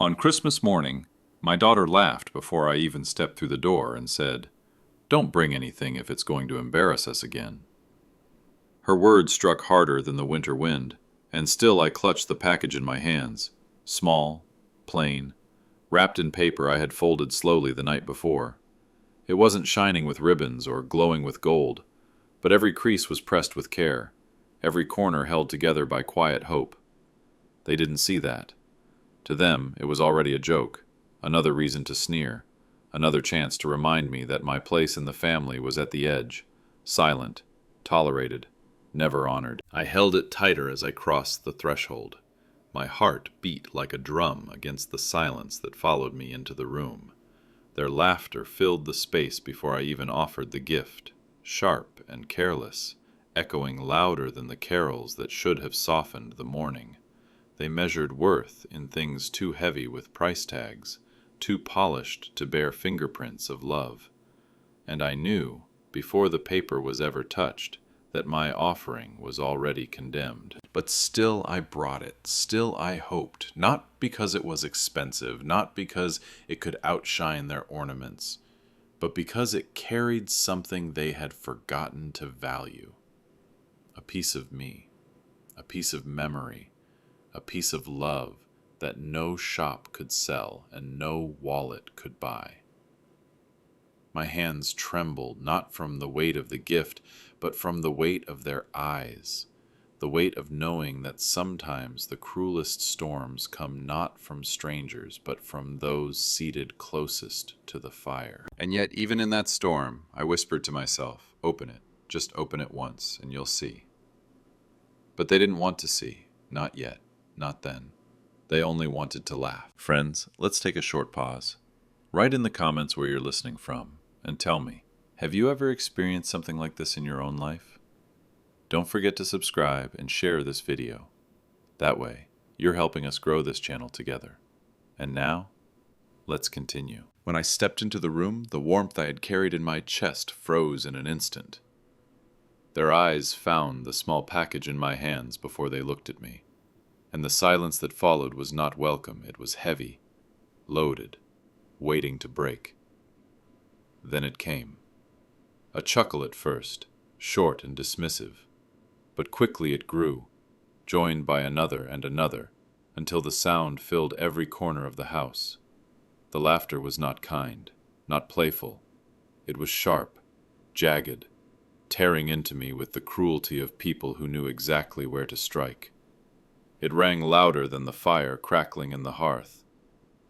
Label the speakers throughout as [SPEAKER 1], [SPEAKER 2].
[SPEAKER 1] On Christmas morning, my daughter laughed before I even stepped through the door and said, "Don't bring anything if it's going to embarrass us again." Her words struck harder than the winter wind, and still I clutched the package in my hands, small, plain, wrapped in paper I had folded slowly the night before. It wasn't shining with ribbons or glowing with gold, but every crease was pressed with care, every corner held together by quiet hope. They didn't see that. To them, it was already a joke, another reason to sneer, another chance to remind me that my place in the family was at the edge, silent, tolerated, never honored. I held it tighter as I crossed the threshold. My heart beat like a drum against the silence that followed me into the room. Their laughter filled the space before I even offered the gift, sharp and careless, echoing louder than the carols that should have softened the morning. They measured worth in things too heavy with price tags, too polished to bear fingerprints of love. And I knew, before the paper was ever touched, that my offering was already condemned. But still I brought it, still I hoped, not because it was expensive, not because it could outshine their ornaments, but because it carried something they had forgotten to value. A piece of me, a piece of memory, a piece of love that no shop could sell and no wallet could buy. My hands trembled, not from the weight of the gift, but from the weight of their eyes, the weight of knowing that sometimes the cruelest storms come not from strangers, but from those seated closest to the fire. And yet, even in that storm, I whispered to myself, "Open it, just open it once, and you'll see." But they didn't want to see, not yet, not then. They only wanted to laugh. Friends, let's take a short pause. Write in the comments where you're listening from, and tell me, have you ever experienced something like this in your own life? Don't forget to subscribe and share this video. That way, you're helping us grow this channel together. And now, let's continue. When I stepped into the room, the warmth I had carried in my chest froze in an instant. Their eyes found the small package in my hands before they looked at me, and the silence that followed was not welcome. It was heavy, loaded, waiting to break. Then it came. A chuckle at first, short and dismissive, but quickly it grew, joined by another and another, until the sound filled every corner of the house. The laughter was not kind, not playful. It was sharp, jagged, tearing into me with the cruelty of people who knew exactly where to strike. It rang louder than the fire crackling in the hearth,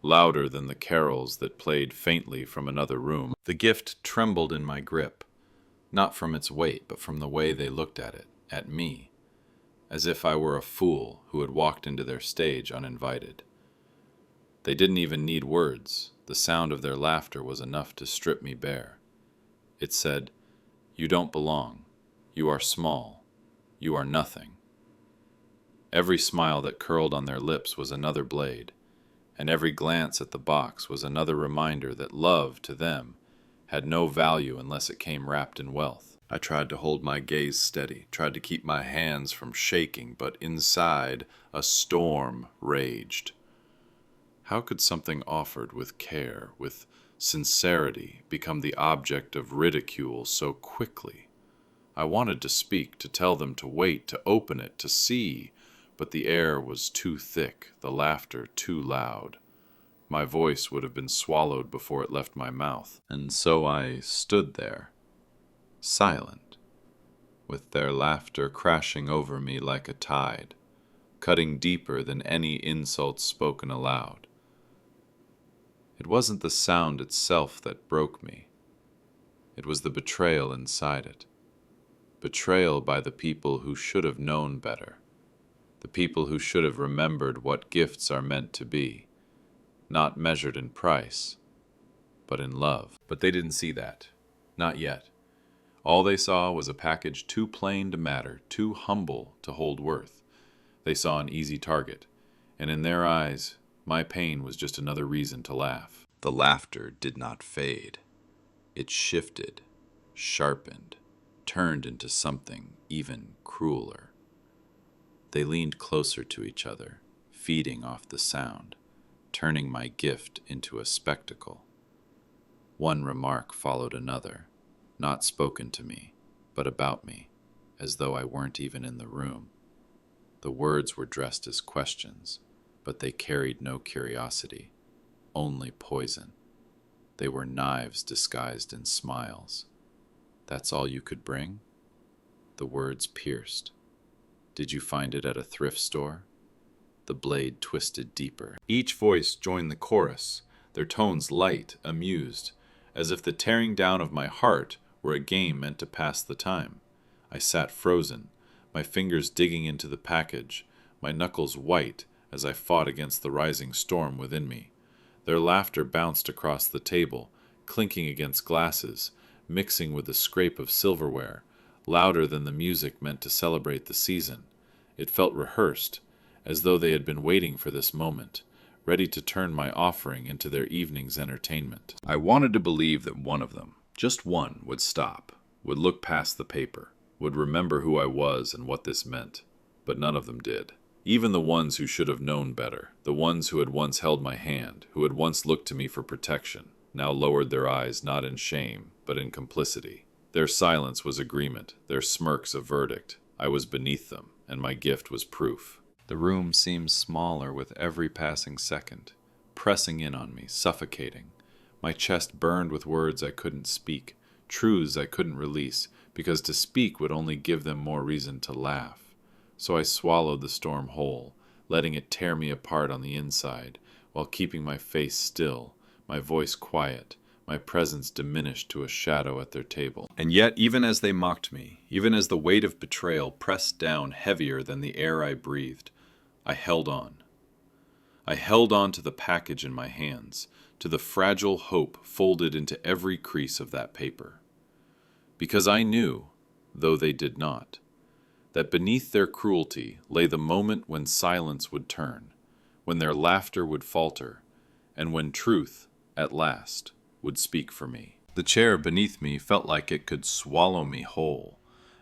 [SPEAKER 1] louder than the carols that played faintly from another room. The gift trembled in my grip, not from its weight, but from the way they looked at it, at me, as if I were a fool who had walked into their stage uninvited. They didn't even need words. The sound of their laughter was enough to strip me bare. It said, "You don't belong. You are small. You are nothing." Every smile that curled on their lips was another blade, and every glance at the box was another reminder that love, to them, had no value unless it came wrapped in wealth. I tried to hold my gaze steady, tried to keep my hands from shaking, but inside, a storm raged. How could something offered with care, with sincerity, become the object of ridicule so quickly? I wanted to speak, to tell them to wait, to open it, to see, but the air was too thick, the laughter too loud. My voice would have been swallowed before it left my mouth, and so I stood there, silent, with their laughter crashing over me like a tide, cutting deeper than any insults spoken aloud. It wasn't the sound itself that broke me. It was the betrayal inside it. Betrayal by the people who should have known better. The people who should have remembered what gifts are meant to be, not measured in price, but in love. But they didn't see that. Not yet. All they saw was a package too plain to matter, too humble to hold worth. They saw an easy target, and in their eyes, my pain was just another reason to laugh. The laughter did not fade. It shifted, sharpened, turned into something even crueler. They leaned closer to each other, feeding off the sound, turning my gift into a spectacle. One remark followed another, not spoken to me, but about me, as though I weren't even in the room. The words were dressed as questions, but they carried no curiosity, only poison. They were knives disguised in smiles. "That's all you could bring?" The words pierced. "Did you find it at a thrift store?" The blade twisted deeper. Each voice joined the chorus, their tones light, amused, as if the tearing down of my heart were a game meant to pass the time. I sat frozen, my fingers digging into the package, my knuckles white as I fought against the rising storm within me. Their laughter bounced across the table, clinking against glasses, mixing with the scrape of silverware, louder than the music meant to celebrate the season. It felt rehearsed, as though they had been waiting for this moment, ready to turn my offering into their evening's entertainment. I wanted to believe that one of them, just one, would stop, would look past the paper, would remember who I was and what this meant, but none of them did. Even the ones who should have known better, the ones who had once held my hand, who had once looked to me for protection, now lowered their eyes not in shame, but in complicity. Their silence was agreement, their smirks a verdict. I was beneath them, and my gift was proof. The room seemed smaller with every passing second, pressing in on me, suffocating. My chest burned with words I couldn't speak, truths I couldn't release, because to speak would only give them more reason to laugh. So I swallowed the storm whole, letting it tear me apart on the inside, while keeping my face still, my voice quiet, my presence diminished to a shadow at their table. And yet, even as they mocked me, even as the weight of betrayal pressed down heavier than the air I breathed, I held on. I held on to the package in my hands, to the fragile hope folded into every crease of that paper. Because I knew, though they did not, that beneath their cruelty lay the moment when silence would turn, when their laughter would falter, and when truth, at last, would speak for me. The chair beneath me felt like it could swallow me whole,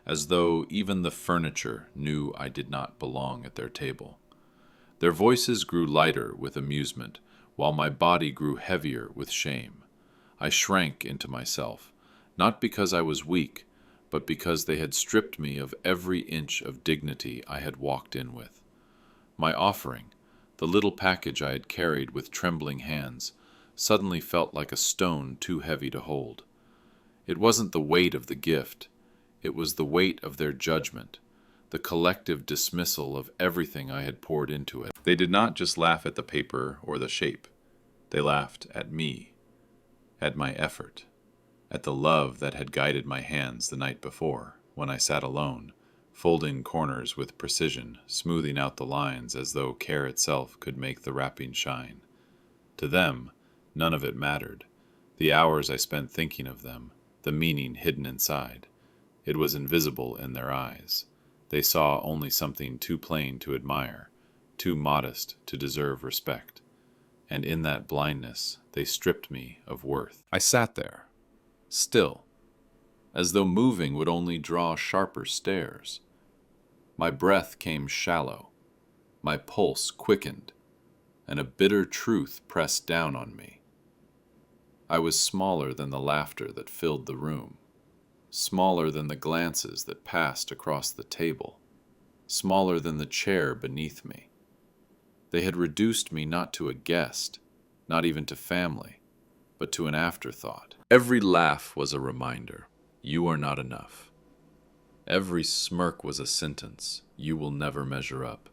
[SPEAKER 1] as though even the furniture knew I did not belong at their table. Their voices grew lighter with amusement, while my body grew heavier with shame. I shrank into myself, not because I was weak, but because they had stripped me of every inch of dignity I had walked in with. My offering, the little package I had carried with trembling hands, suddenly felt like a stone too heavy to hold. It wasn't the weight of the gift, it was the weight of their judgment, the collective dismissal of everything I had poured into it. They did not just laugh at the paper or the shape. They laughed at me, at my effort, at the love that had guided my hands the night before, when I sat alone, folding corners with precision, smoothing out the lines as though care itself could make the wrapping shine. To them, none of it mattered. The hours I spent thinking of them, the meaning hidden inside. It was invisible in their eyes. They saw only something too plain to admire, too modest to deserve respect. And in that blindness, they stripped me of worth. I sat there, still, as though moving would only draw sharper stares. My breath came shallow, my pulse quickened, and a bitter truth pressed down on me. I was smaller than the laughter that filled the room, smaller than the glances that passed across the table, smaller than the chair beneath me. They had reduced me not to a guest, not even to family, but to an afterthought. Every laugh was a reminder, you are not enough. Every smirk was a sentence, you will never measure up.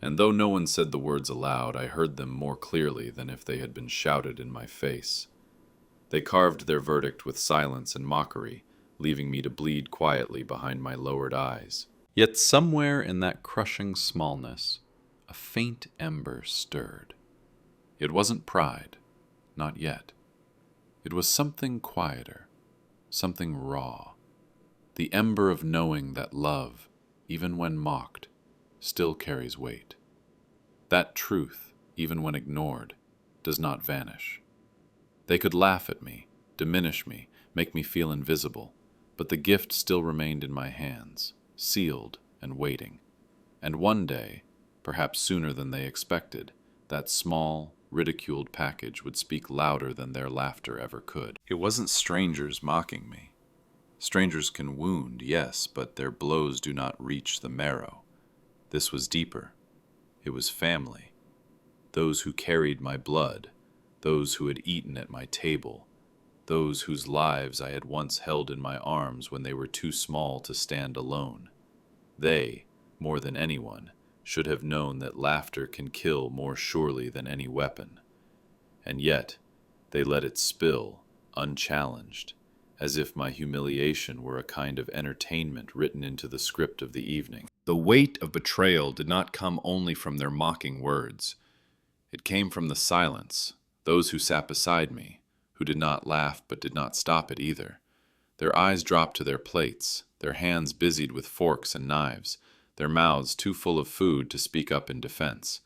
[SPEAKER 1] And though no one said the words aloud, I heard them more clearly than if they had been shouted in my face. They carved their verdict with silence and mockery, leaving me to bleed quietly behind my lowered eyes. Yet somewhere in that crushing smallness, a faint ember stirred. It wasn't pride, not yet. It was something quieter, something raw. The ember of knowing that love, even when mocked, still carries weight. That truth, even when ignored, does not vanish. They could laugh at me, diminish me, make me feel invisible, but the gift still remained in my hands, sealed and waiting. And one day, perhaps sooner than they expected, that small, ridiculed package would speak louder than their laughter ever could. It wasn't strangers mocking me. Strangers can wound, yes, but their blows do not reach the marrow. This was deeper. It was family. Those who carried my blood, those who had eaten at my table, those whose lives I had once held in my arms when they were too small to stand alone. They, more than anyone, should have known that laughter can kill more surely than any weapon. And yet, they let it spill, unchallenged, as if my humiliation were a kind of entertainment written into the script of the evening. The weight of betrayal did not come only from their mocking words. It came from the silence, those who sat beside me, who did not laugh but did not stop it either. Their eyes dropped to their plates, their hands busied with forks and knives, their mouths too full of food to speak up in defense.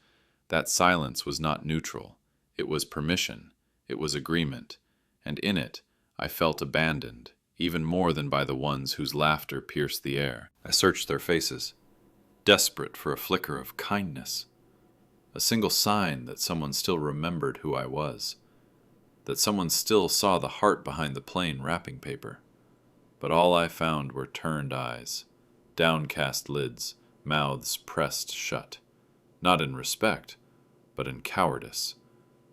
[SPEAKER 1] That silence was not neutral. It was permission. It was agreement. And in it, I felt abandoned, even more than by the ones whose laughter pierced the air. I searched their faces, desperate for a flicker of kindness, a single sign that someone still remembered who I was, that someone still saw the heart behind the plain wrapping paper. But all I found were turned eyes, downcast lids, mouths pressed shut, not in respect, but in cowardice.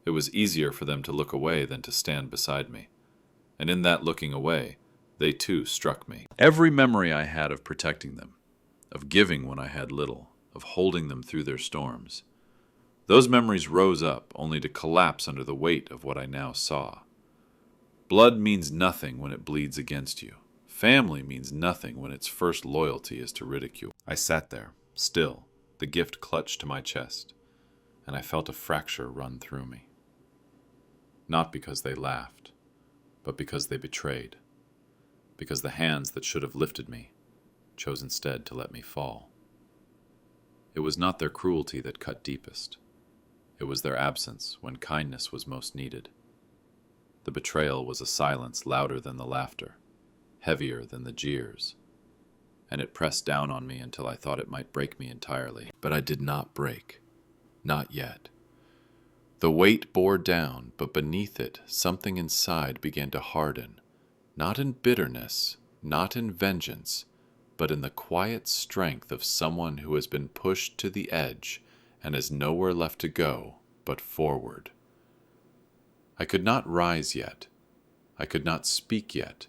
[SPEAKER 1] It was easier for them to look away than to stand beside me. And in that looking away, they too struck me. Every memory I had of protecting them, of giving when I had little, of holding them through their storms, those memories rose up only to collapse under the weight of what I now saw. Blood means nothing when it bleeds against you. Family means nothing when its first loyalty is to ridicule. I sat there, still, the gift clutched to my chest, and I felt a fracture run through me. Not because they laughed, but because they betrayed. Because the hands that should have lifted me chose instead to let me fall. It was not their cruelty that cut deepest. It was their absence when kindness was most needed. The betrayal was a silence louder than the laughter, heavier than the jeers, and it pressed down on me until I thought it might break me entirely. But I did not break. Not yet. The weight bore down, but beneath it, something inside began to harden, not in bitterness, not in vengeance, but in the quiet strength of someone who has been pushed to the edge and has nowhere left to go but forward. I could not rise yet. I could not speak yet.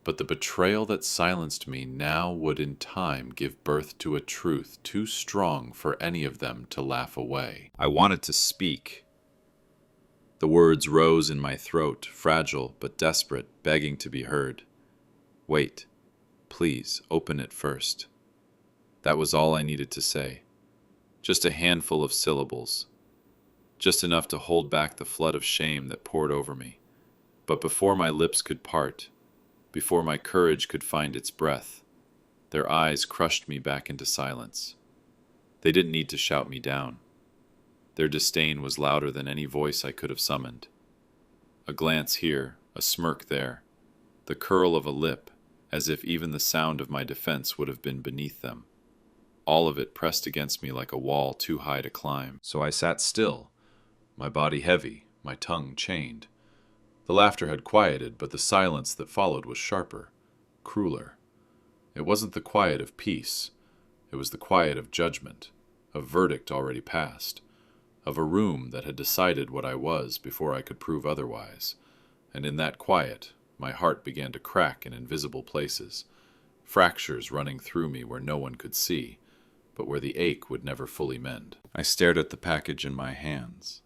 [SPEAKER 1] But the betrayal that silenced me now would in time give birth to a truth too strong for any of them to laugh away. I wanted to speak. The words rose in my throat, fragile but desperate, begging to be heard. Wait. Please, open it first. That was all I needed to say. Just a handful of syllables. Just enough to hold back the flood of shame that poured over me. But before my lips could part, before my courage could find its breath, their eyes crushed me back into silence. They didn't need to shout me down. Their disdain was louder than any voice I could have summoned. A glance here, a smirk there, the curl of a lip, as if even the sound of my defense would have been beneath them. All of it pressed against me like a wall too high to climb. So I sat still, my body heavy, my tongue chained. The laughter had quieted, but the silence that followed was sharper, crueler. It wasn't the quiet of peace. It was the quiet of judgment, of verdict already passed, of a room that had decided what I was before I could prove otherwise. And in that quiet, my heart began to crack in invisible places, fractures running through me where no one could see, but where the ache would never fully mend. I stared at the package in my hands,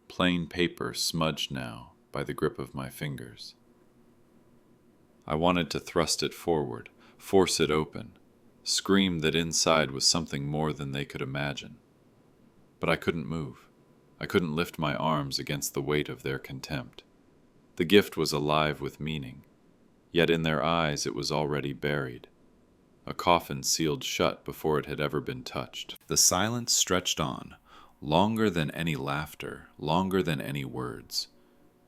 [SPEAKER 1] plain paper smudged now by the grip of my fingers. I wanted to thrust it forward, force it open, scream that inside was something more than they could imagine. But I couldn't move. I couldn't lift my arms against the weight of their contempt. The gift was alive with meaning, yet in their eyes it was already buried. A coffin sealed shut before it had ever been touched. The silence stretched on, longer than any laughter, longer than any words.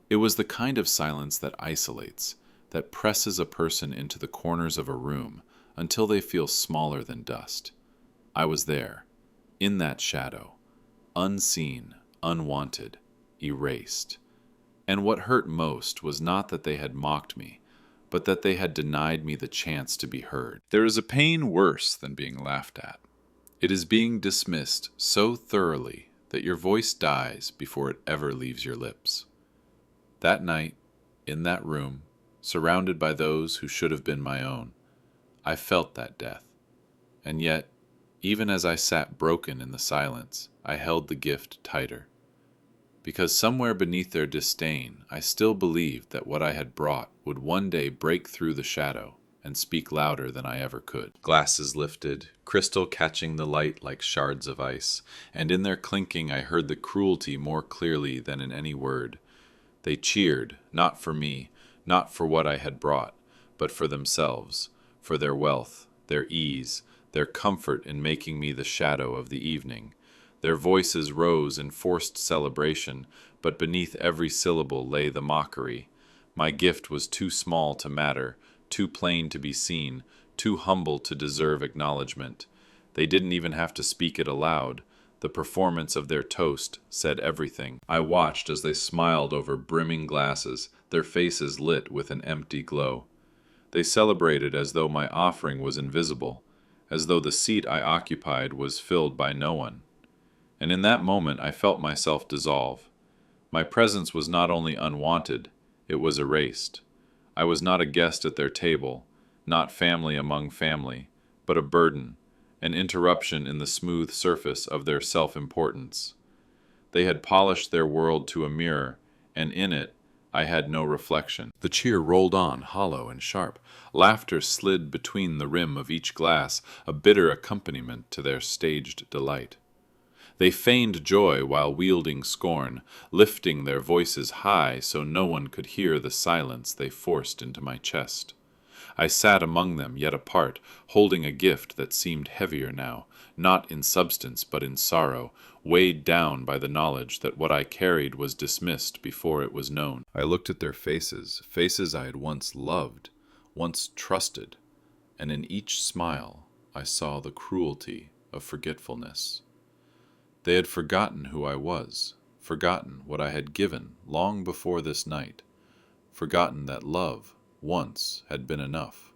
[SPEAKER 1] It was the kind of silence that isolates, that presses a person into the corners of a room until they feel smaller than dust. I was there, in that shadow, unseen, unwanted, erased. And what hurt most was not that they had mocked me, but that they had denied me the chance to be heard. There is a pain worse than being laughed at. It is being dismissed so thoroughly that your voice dies before it ever leaves your lips. That night, in that room, surrounded by those who should have been my own, I felt that death. And yet, even as I sat broken in the silence, I held the gift tighter. Because somewhere beneath their disdain, I still believed that what I had brought would one day break through the shadow and speak louder than I ever could. Glasses lifted, crystal catching the light like shards of ice, and in their clinking I heard the cruelty more clearly than in any word. They cheered, not for me, not for what I had brought, but for themselves, for their wealth, their ease, their comfort in making me the shadow of the evening. Their voices rose in forced celebration, but beneath every syllable lay the mockery. My gift was too small to matter, too plain to be seen, too humble to deserve acknowledgement. They didn't even have to speak it aloud. The performance of their toast said everything. I watched as they smiled over brimming glasses, their faces lit with an empty glow. They celebrated as though my offering was invisible, as though the seat I occupied was filled by no one. And in that moment I felt myself dissolve. My presence was not only unwanted, it was erased. I was not a guest at their table, not family among family, but a burden, an interruption in the smooth surface of their self-importance. They had polished their world to a mirror, and in it I had no reflection. The cheer rolled on, hollow and sharp. Laughter slid between the rim of each glass, a bitter accompaniment to their staged delight. They feigned joy while wielding scorn, lifting their voices high so no one could hear the silence they forced into my chest. I sat among them, yet apart, holding a gift that seemed heavier now, not in substance but in sorrow, weighed down by the knowledge that what I carried was dismissed before it was known. I looked at their faces, faces I had once loved, once trusted, and in each smile I saw the cruelty of forgetfulness. They had forgotten who I was, forgotten what I had given long before this night, forgotten that love once had been enough.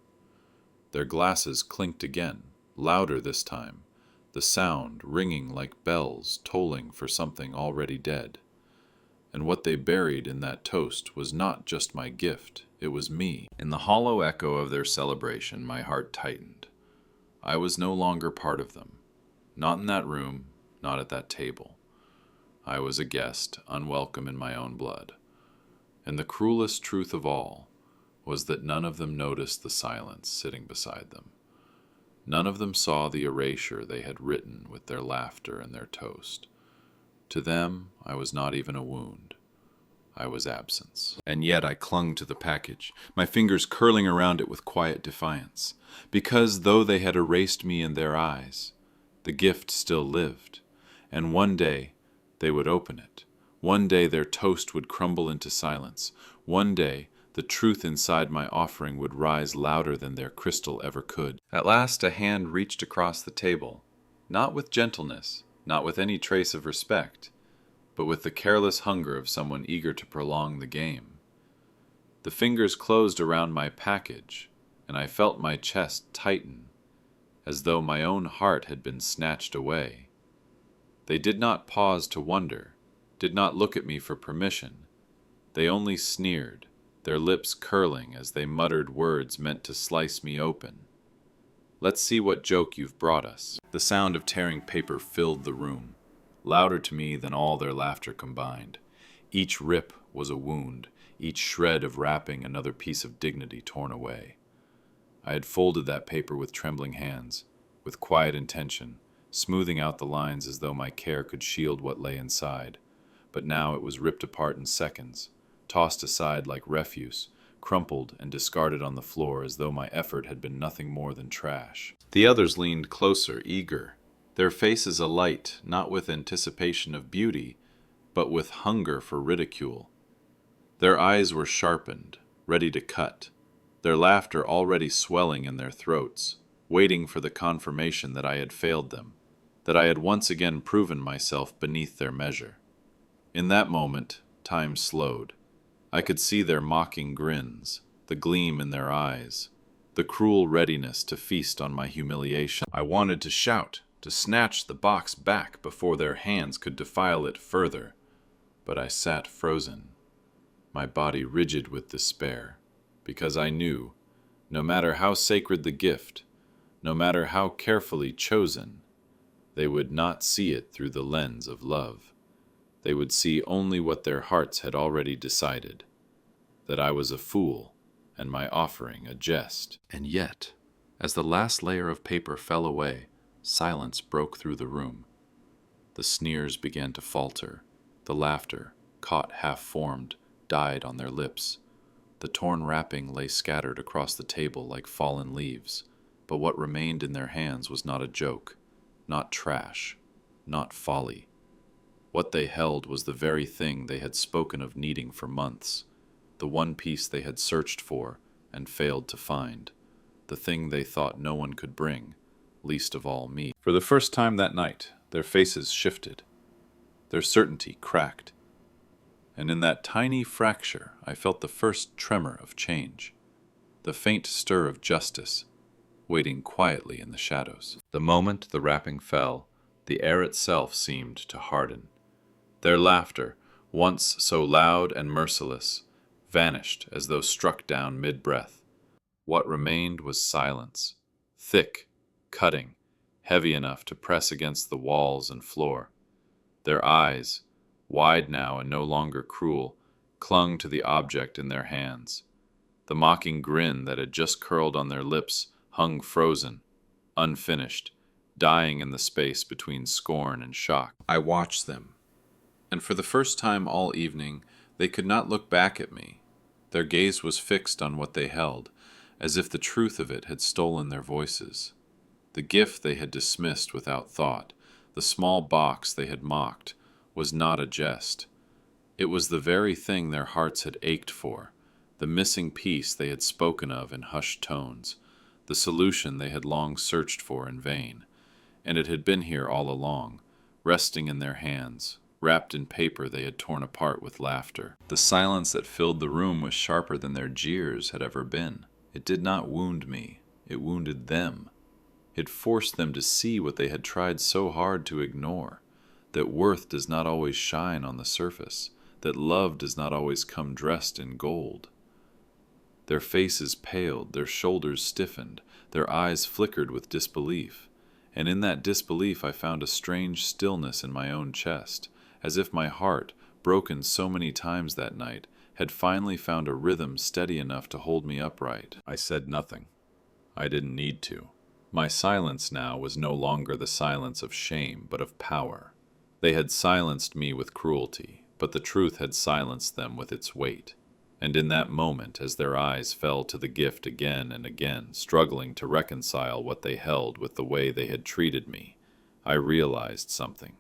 [SPEAKER 1] Their glasses clinked again, louder this time, the sound ringing like bells tolling for something already dead. And what they buried in that toast was not just my gift, it was me. In the hollow echo of their celebration, my heart tightened. I was no longer part of them, not in that room, not at that table. I was a guest, unwelcome in my own blood. And the cruelest truth of all was that none of them noticed the silence sitting beside them. None of them saw the erasure they had written with their laughter and their toast. To them, I was not even a wound. I was absence. And yet I clung to the package, my fingers curling around it with quiet defiance, because though they had erased me in their eyes, the gift still lived. And one day they would open it. One day their toast would crumble into silence. One day the truth inside my offering would rise louder than their crystal ever could. At last a hand reached across the table, not with gentleness, not with any trace of respect, but with the careless hunger of someone eager to prolong the game. The fingers closed around my package, and I felt my chest tighten, as though my own heart had been snatched away. They did not pause to wonder, did not look at me for permission. They only sneered, their lips curling as they muttered words meant to slice me open. Let's see what joke you've brought us. The sound of tearing paper filled the room, louder to me than all their laughter combined. Each rip was a wound, each shred of wrapping another piece of dignity torn away. I had folded that paper with trembling hands, with quiet intention, smoothing out the lines as though my care could shield what lay inside. But now it was ripped apart in seconds, tossed aside like refuse, crumpled and discarded on the floor as though my effort had been nothing more than trash. The others leaned closer, eager, their faces alight, not with anticipation of beauty, but with hunger for ridicule. Their eyes were sharpened, ready to cut, their laughter already swelling in their throats, waiting for the confirmation that I had failed them, that I had once again proven myself beneath their measure. In that moment, time slowed. I could see their mocking grins, the gleam in their eyes, the cruel readiness to feast on my humiliation. I wanted to shout, to snatch the box back before their hands could defile it further, but I sat frozen, my body rigid with despair, because I knew, no matter how sacred the gift, no matter how carefully chosen, they would not see it through the lens of love. They would see only what their hearts had already decided, that I was a fool and my offering a jest. And yet, as the last layer of paper fell away, silence broke through the room. The sneers began to falter. The laughter, caught half-formed, died on their lips. The torn wrapping lay scattered across the table like fallen leaves, but what remained in their hands was not a joke, not trash, not folly. What they held was the very thing they had spoken of needing for months, the one piece they had searched for and failed to find, the thing they thought no one could bring, least of all me. For the first time that night, their faces shifted. Their certainty cracked. And in that tiny fracture, I felt the first tremor of change, the faint stir of justice, waiting quietly in the shadows. The moment the wrapping fell, the air itself seemed to harden. Their laughter, once so loud and merciless, vanished as though struck down mid-breath. What remained was silence, thick, cutting, heavy enough to press against the walls and floor. Their eyes, wide now and no longer cruel, clung to the object in their hands. The mocking grin that had just curled on their lips hung frozen, unfinished, dying in the space between scorn and shock. I watched them, and for the first time all evening, they could not look back at me. Their gaze was fixed on what they held, as if the truth of it had stolen their voices. The gift they had dismissed without thought, the small box they had mocked, was not a jest. It was the very thing their hearts had ached for, the missing piece they had spoken of in hushed tones, the solution they had long searched for in vain. And it had been here all along, resting in their hands, wrapped in paper they had torn apart with laughter. The silence that filled the room was sharper than their jeers had ever been. It did not wound me, it wounded them. It forced them to see what they had tried so hard to ignore, that worth does not always shine on the surface, that love does not always come dressed in gold. Their faces paled, their shoulders stiffened, their eyes flickered with disbelief, and in that disbelief I found a strange stillness in my own chest, as if my heart, broken so many times that night, had finally found a rhythm steady enough to hold me upright. I said nothing. I didn't need to. My silence now was no longer the silence of shame, but of power. They had silenced me with cruelty, but the truth had silenced them with its weight. And in that moment, as their eyes fell to the gift again and again, struggling to reconcile what they held with the way they had treated me, I realized something.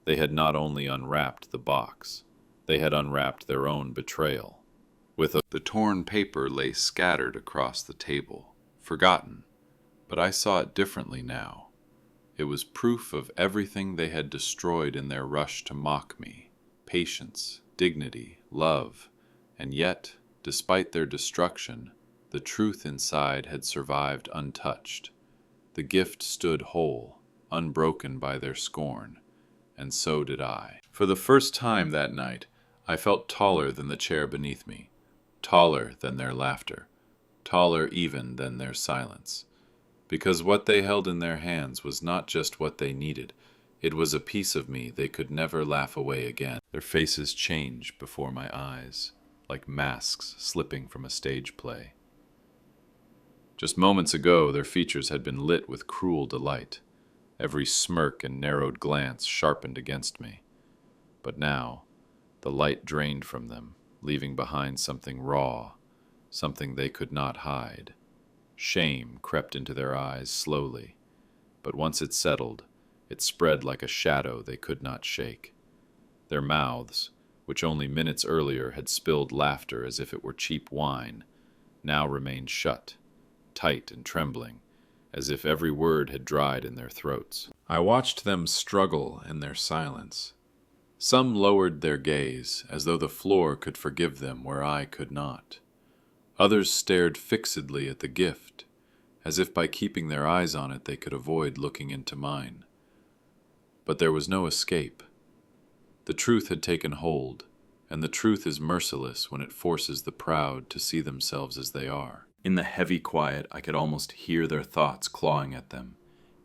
[SPEAKER 1] They had not only unwrapped the box, they had unwrapped their own betrayal. The torn paper lay scattered across the table, forgotten, but I saw it differently now. It was proof of everything they had destroyed in their rush to mock me: patience, dignity, love. And yet, despite their destruction, the truth inside had survived untouched. The gift stood whole, unbroken by their scorn, and so did I. For the first time that night, I felt taller than the chair beneath me, taller than their laughter, taller even than their silence. Because what they held in their hands was not just what they needed, it was a piece of me they could never laugh away again. Their faces changed before my eyes, like masks slipping from a stage play. Just moments ago, their features had been lit with cruel delight, every smirk and narrowed glance sharpened against me. But now, the light drained from them, leaving behind something raw, something they could not hide. Shame crept into their eyes slowly, but once it settled, it spread like a shadow they could not shake. Their mouths, which only minutes earlier had spilled laughter as if it were cheap wine, now remained shut, tight and trembling, as if every word had dried in their throats. I watched them struggle in their silence, Some lowered their gaze, as though the floor could forgive them where I could not. Others stared fixedly at the gift, as if by keeping their eyes on it they could avoid looking into mine. But there was no escape. The truth had taken hold, and the truth is merciless when it forces the proud to see themselves as they are. In the heavy quiet, I could almost hear their thoughts clawing at them.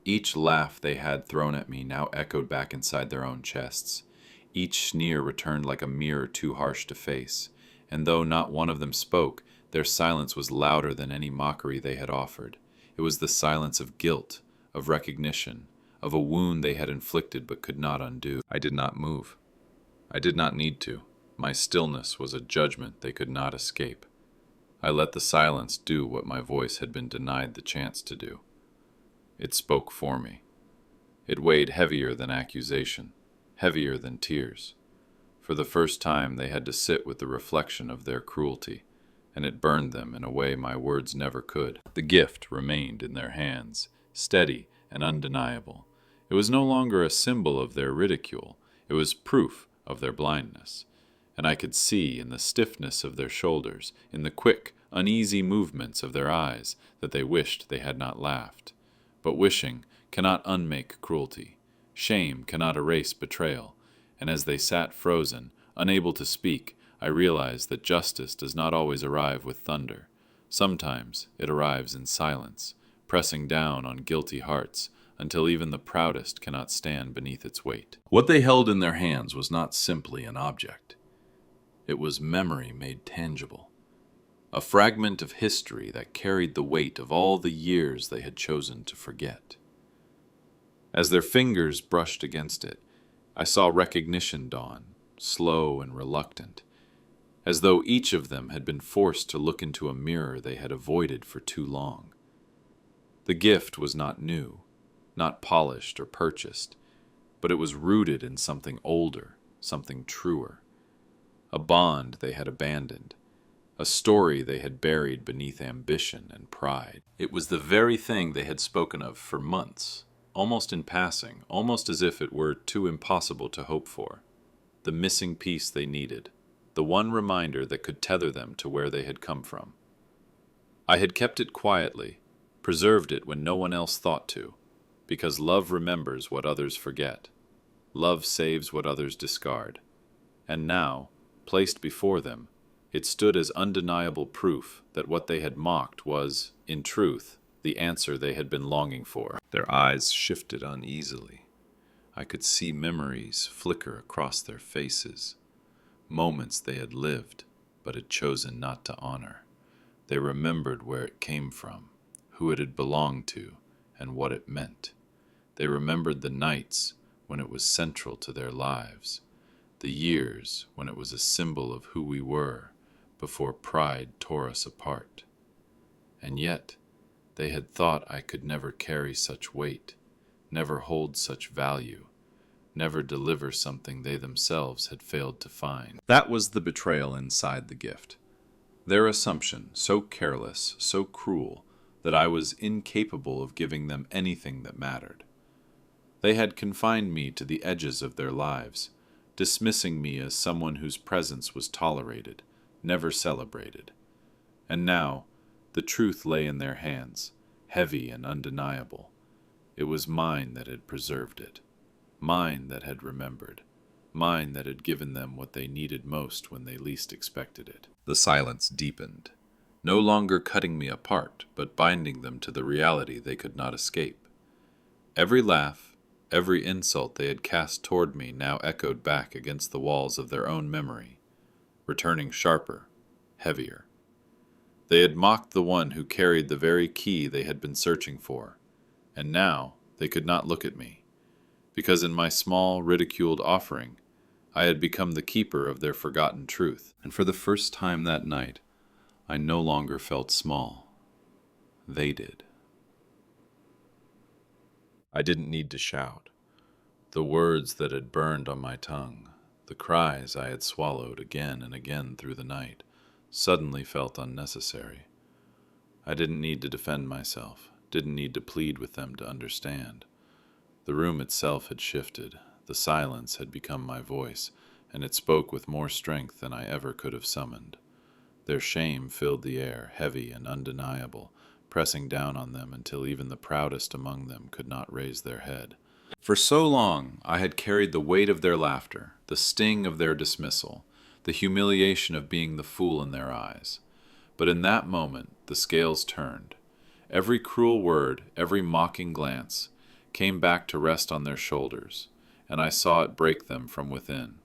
[SPEAKER 1] Each laugh they had thrown at me now echoed back inside their own chests. Each sneer returned like a mirror too harsh to face, and though not one of them spoke, their silence was louder than any mockery they had offered. It was the silence of guilt, of recognition, of a wound they had inflicted but could not undo. I did not move. I did not need to. My stillness was a judgment they could not escape. I let the silence do what my voice had been denied the chance to do. It spoke for me. It weighed heavier than accusation, heavier than tears. For the first time they had to sit with the reflection of their cruelty, and it burned them in a way my words never could. The gift remained in their hands, steady and undeniable. It was no longer a symbol of their ridicule. It was proof of their blindness. And I could see in the stiffness of their shoulders, in the quick, uneasy movements of their eyes, that they wished they had not laughed. But wishing cannot unmake cruelty. Shame cannot erase betrayal. And as they sat frozen, unable to speak, I realized that justice does not always arrive with thunder. Sometimes it arrives in silence, pressing down on guilty hearts until even the proudest cannot stand beneath its weight. What they held in their hands was not simply an object. It was memory made tangible, a fragment of history that carried the weight of all the years they had chosen to forget. As their fingers brushed against it, I saw recognition dawn, slow and reluctant, as though each of them had been forced to look into a mirror they had avoided for too long. The gift was not new, not polished or purchased, but it was rooted in something older, something truer. A bond they had abandoned, a story they had buried beneath ambition and pride. It was the very thing they had spoken of for months, almost in passing, almost as if it were too impossible to hope for. The missing piece they needed, the one reminder that could tether them to where they had come from. I had kept it quietly, preserved it when no one else thought to, because love remembers what others forget. Love saves what others discard. And now, placed before them, it stood as undeniable proof that what they had mocked was, in truth, the answer they had been longing for. Their eyes shifted uneasily. I could see memories flicker across their faces, moments they had lived but had chosen not to honor. They remembered where it came from, who it had belonged to, and what it meant. They remembered the nights when it was central to their lives, the years when it was a symbol of who we were before pride tore us apart. And yet, they had thought I could never carry such weight, never hold such value, never deliver something they themselves had failed to find. That was the betrayal inside the gift. Their assumption, so careless, so cruel, that I was incapable of giving them anything that mattered. They had confined me to the edges of their lives, dismissing me as someone whose presence was tolerated, never celebrated. And now, the truth lay in their hands, heavy and undeniable. It was mine that had preserved it, mine that had remembered, mine that had given them what they needed most when they least expected it. The silence deepened, no longer cutting me apart, but binding them to the reality they could not escape. Every laugh, every insult they had cast toward me now echoed back against the walls of their own memory, returning sharper, heavier. They had mocked the one who carried the very key they had been searching for, and now they could not look at me, because in my small, ridiculed offering, I had become the keeper of their forgotten truth. And for the first time that night, I no longer felt small. They did. I didn't need to shout. The words that had burned on my tongue, the cries I had swallowed again and again through the night, suddenly felt unnecessary. I didn't need to defend myself, didn't need to plead with them to understand. The room itself had shifted. The silence had become my voice, and it spoke with more strength than I ever could have summoned. Their shame filled the air, heavy and undeniable, pressing down on them until even the proudest among them could not raise their head. For so long I had carried the weight of their laughter, the sting of their dismissal, the humiliation of being the fool in their eyes. But in that moment the scales turned. Every cruel word, every mocking glance, came back to rest on their shoulders, and I saw it break them from within.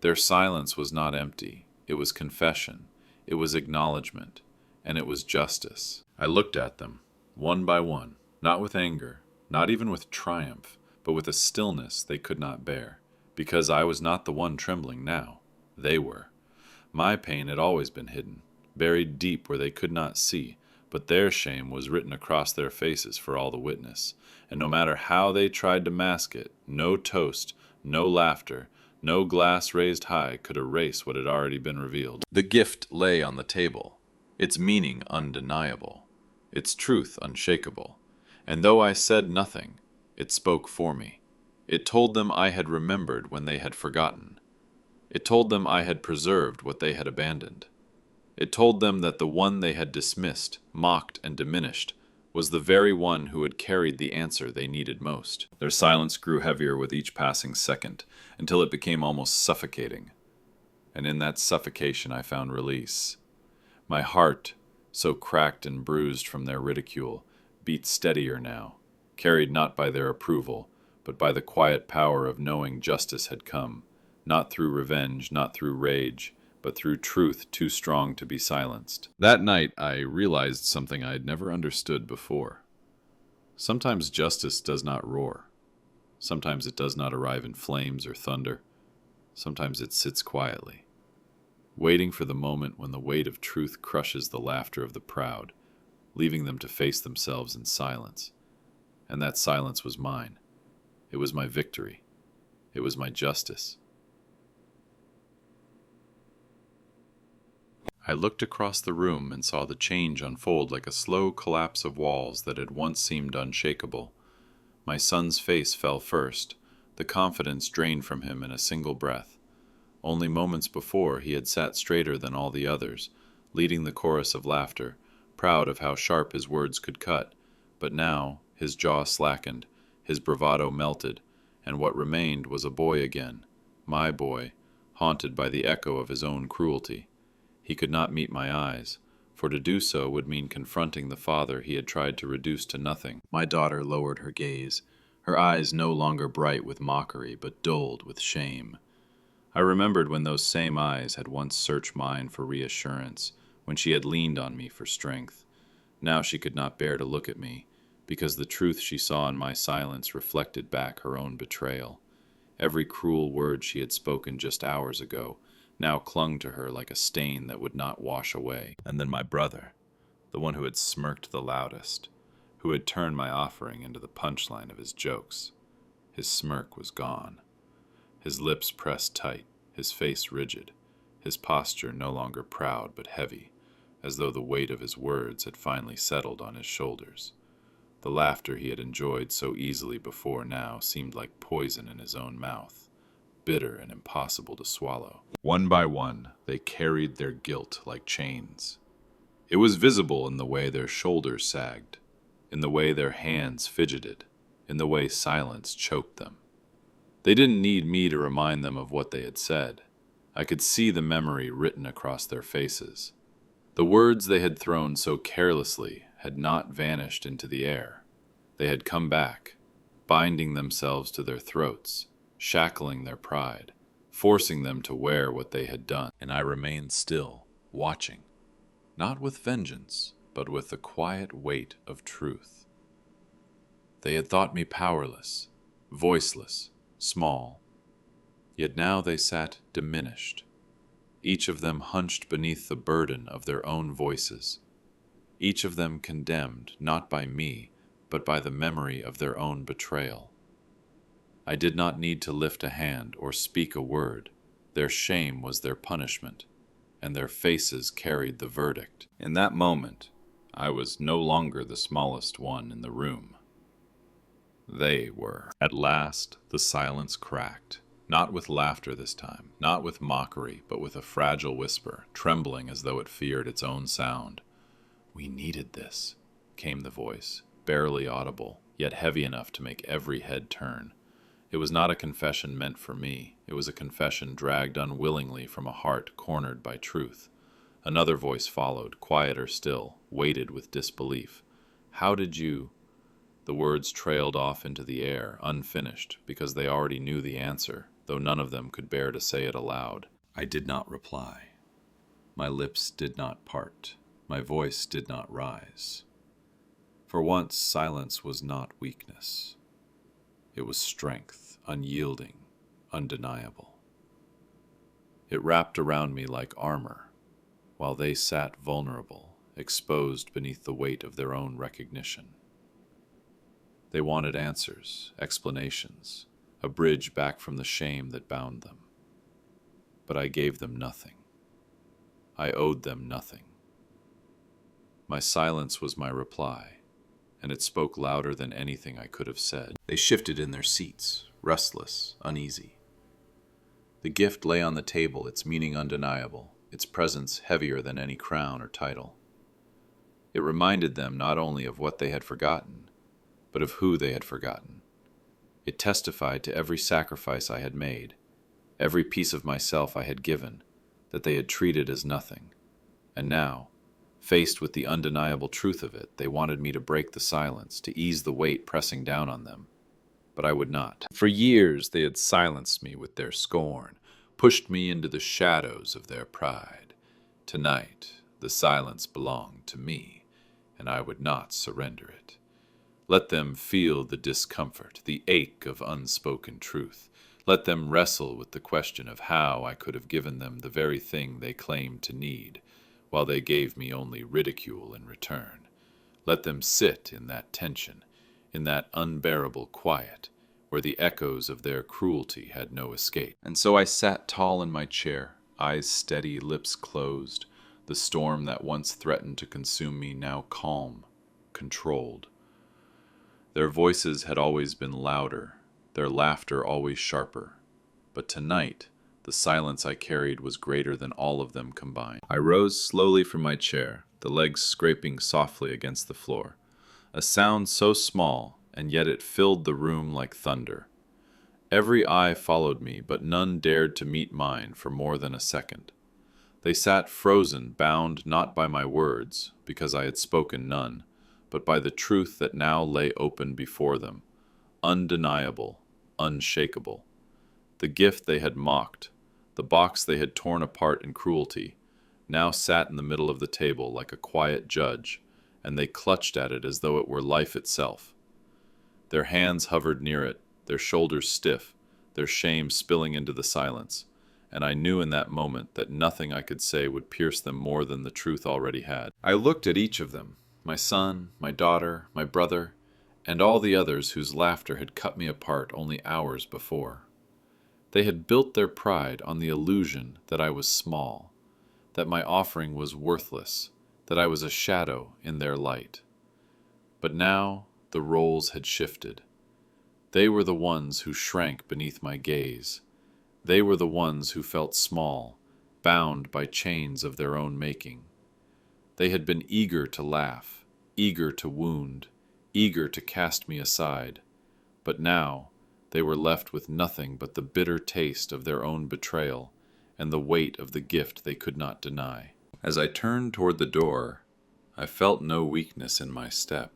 [SPEAKER 1] Their silence was not empty. It was confession, it was acknowledgement, and it was justice. I looked at them, one by one, not with anger, not even with triumph, but with a stillness they could not bear, because I was not the one trembling now. They were. My pain had always been hidden, buried deep where they could not see, but their shame was written across their faces for all to witness, and no matter how they tried to mask it, no toast, no laughter, no glass raised high could erase what had already been revealed. The gift lay on the table, its meaning undeniable, its truth unshakable, and though I said nothing, it spoke for me. It told them I had remembered when they had forgotten. It told them I had preserved what they had abandoned. It told them that the one they had dismissed, mocked, and diminished was the very one who had carried the answer they needed most. Their silence grew heavier with each passing second, until it became almost suffocating. And in that suffocation I found release. My heart, so cracked and bruised from their ridicule, beat steadier now, carried not by their approval, but by the quiet power of knowing justice had come, not through revenge, not through rage, but through truth too strong to be silenced. That night I realized something I had never understood before. Sometimes justice does not roar. Sometimes it does not arrive in flames or thunder. Sometimes it sits quietly, waiting for the moment when the weight of truth crushes the laughter of the proud, leaving them to face themselves in silence. And that silence was mine. It was my victory. It was my justice. I looked across the room and saw the change unfold like a slow collapse of walls that had once seemed unshakable. My son's face fell first, the confidence drained from him in a single breath. Only moments before he had sat straighter than all the others, leading the chorus of laughter, proud of how sharp his words could cut, but now his jaw slackened, his bravado melted, and what remained was a boy again, my boy, haunted by the echo of his own cruelty. He could not meet my eyes, for to do so would mean confronting the father he had tried to reduce to nothing. My daughter lowered her gaze, her eyes no longer bright with mockery, but dulled with shame. I remembered when those same eyes had once searched mine for reassurance, when she had leaned on me for strength. Now she could not bear to look at me, because the truth she saw in my silence reflected back her own betrayal. Every cruel word she had spoken just hours ago now clung to her like a stain that would not wash away. And then my brother, the one who had smirked the loudest, who had turned my offering into the punchline of his jokes. His smirk was gone. His lips pressed tight, his face rigid, his posture no longer proud but heavy, as though the weight of his words had finally settled on his shoulders. The laughter he had enjoyed so easily before now seemed like poison in his own mouth, bitter and impossible to swallow. One by one, they carried their guilt like chains. It was visible in the way their shoulders sagged, in the way their hands fidgeted, in the way silence choked them. They didn't need me to remind them of what they had said. I could see the memory written across their faces. The words they had thrown so carelessly had not vanished into the air. They had come back, binding themselves to their throats, shackling their pride, forcing them to wear what they had done. And I remained still, watching, not with vengeance, but with the quiet weight of truth. They had thought me powerless, voiceless, small, yet now they sat diminished, each of them hunched beneath the burden of their own voices, each of them condemned not by me, but by the memory of their own betrayal. I did not need to lift a hand or speak a word. Their shame was their punishment, and their faces carried the verdict. In that moment, I was no longer the smallest one in the room. They were. At last, the silence cracked. Not with laughter this time, not with mockery, but with a fragile whisper, trembling as though it feared its own sound. "We needed this," came the voice, barely audible, yet heavy enough to make every head turn. It was not a confession meant for me. It was a confession dragged unwillingly from a heart cornered by truth. Another voice followed, quieter still, weighted with disbelief. "How did you—" The words trailed off into the air, unfinished, because they already knew the answer, though none of them could bear to say it aloud. I did not reply. My lips did not part. My voice did not rise. For once, silence was not weakness. It was strength, unyielding, undeniable. It wrapped around me like armor, while they sat vulnerable, exposed beneath the weight of their own recognition. They wanted answers, explanations, a bridge back from the shame that bound them. But I gave them nothing. I owed them nothing. My silence was my reply, and it spoke louder than anything I could have said. They shifted in their seats, restless, uneasy. The gift lay on the table, its meaning undeniable, its presence heavier than any crown or title. It reminded them not only of what they had forgotten, but of who they had forgotten. It testified to every sacrifice I had made, every piece of myself I had given, that they had treated as nothing. And now, faced with the undeniable truth of it, they wanted me to break the silence, to ease the weight pressing down on them. But I would not. For years they had silenced me with their scorn, pushed me into the shadows of their pride. Tonight, the silence belonged to me, and I would not surrender it. Let them feel the discomfort, the ache of unspoken truth. Let them wrestle with the question of how I could have given them the very thing they claimed to need, while they gave me only ridicule in return. Let them sit in that tension, in that unbearable quiet, where the echoes of their cruelty had no escape. And so I sat tall in my chair, eyes steady, lips closed, the storm that once threatened to consume me now calm, controlled. Their voices had always been louder, their laughter always sharper, but tonight the silence I carried was greater than all of them combined. I rose slowly from my chair, the legs scraping softly against the floor, a sound so small, and yet it filled the room like thunder. Every eye followed me, but none dared to meet mine for more than a second. They sat frozen, bound not by my words, because I had spoken none, but by the truth that now lay open before them, undeniable, unshakable. The gift they had mocked, the box they had torn apart in cruelty, now sat in the middle of the table like a quiet judge, and they clutched at it as though it were life itself. Their hands hovered near it, their shoulders stiff, their shame spilling into the silence, and I knew in that moment that nothing I could say would pierce them more than the truth already had. I looked at each of them, my son, my daughter, my brother, and all the others whose laughter had cut me apart only hours before. They had built their pride on the illusion that I was small, that my offering was worthless, that I was a shadow in their light. But now the roles had shifted. They were the ones who shrank beneath my gaze. They were the ones who felt small, bound by chains of their own making. They had been eager to laugh, eager to wound, eager to cast me aside. But now they were left with nothing but the bitter taste of their own betrayal and the weight of the gift they could not deny. As I turned toward the door, I felt no weakness in my step.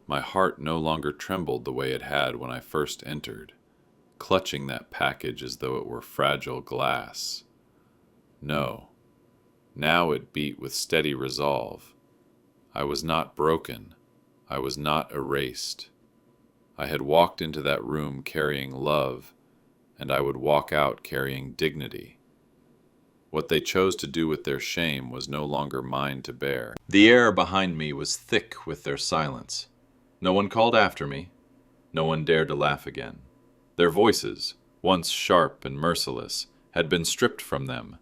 [SPEAKER 1] My heart no longer trembled the way it had when I first entered, clutching that package as though it were fragile glass. No. Now it beat with steady resolve. I was not broken. I was not erased. I had walked into that room carrying love, and I would walk out carrying dignity. What they chose to do with their shame was no longer mine to bear. The air behind me was thick with their silence. No one called after me. No one dared to laugh again. Their voices, once sharp and merciless, had been stripped from them,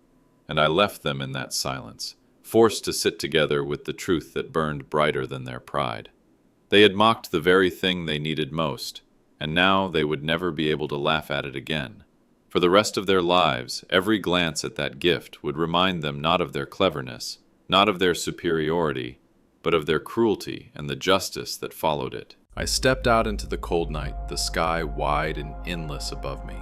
[SPEAKER 1] and I left them in that silence, forced to sit together with the truth that burned brighter than their pride. They had mocked the very thing they needed most, and now they would never be able to laugh at it again. For the rest of their lives, every glance at that gift would remind them not of their cleverness, not of their superiority, but of their cruelty and the justice that followed it. I stepped out into the cold night, the sky wide and endless above me.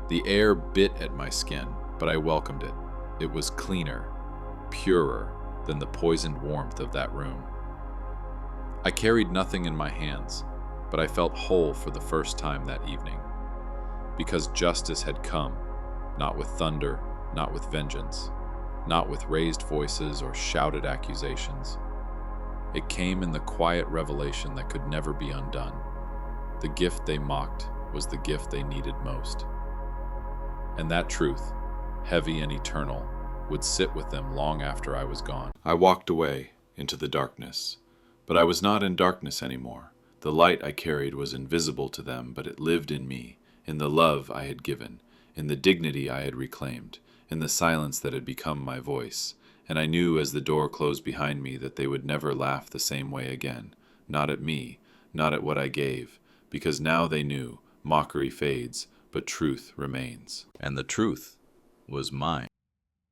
[SPEAKER 1] The air bit at my skin, but I welcomed it. It was cleaner, purer than the poisoned warmth of that room. I carried nothing in my hands, but I felt whole for the first time that evening. Because justice had come, not with thunder, not with vengeance, not with raised voices or shouted accusations. It came in the quiet revelation that could never be undone. The gift they mocked was the gift they needed most. And that truth, heavy and eternal, would sit with them long after I was gone. I walked away into the darkness, but I was not in darkness anymore. The light I carried was invisible to them, but it lived in me, in the love I had given, in the dignity I had reclaimed, in the silence that had become my voice. And I knew as the door closed behind me that they would never laugh the same way again, not at me, not at what I gave, because now they knew mockery fades, but truth remains. And the truth was mine.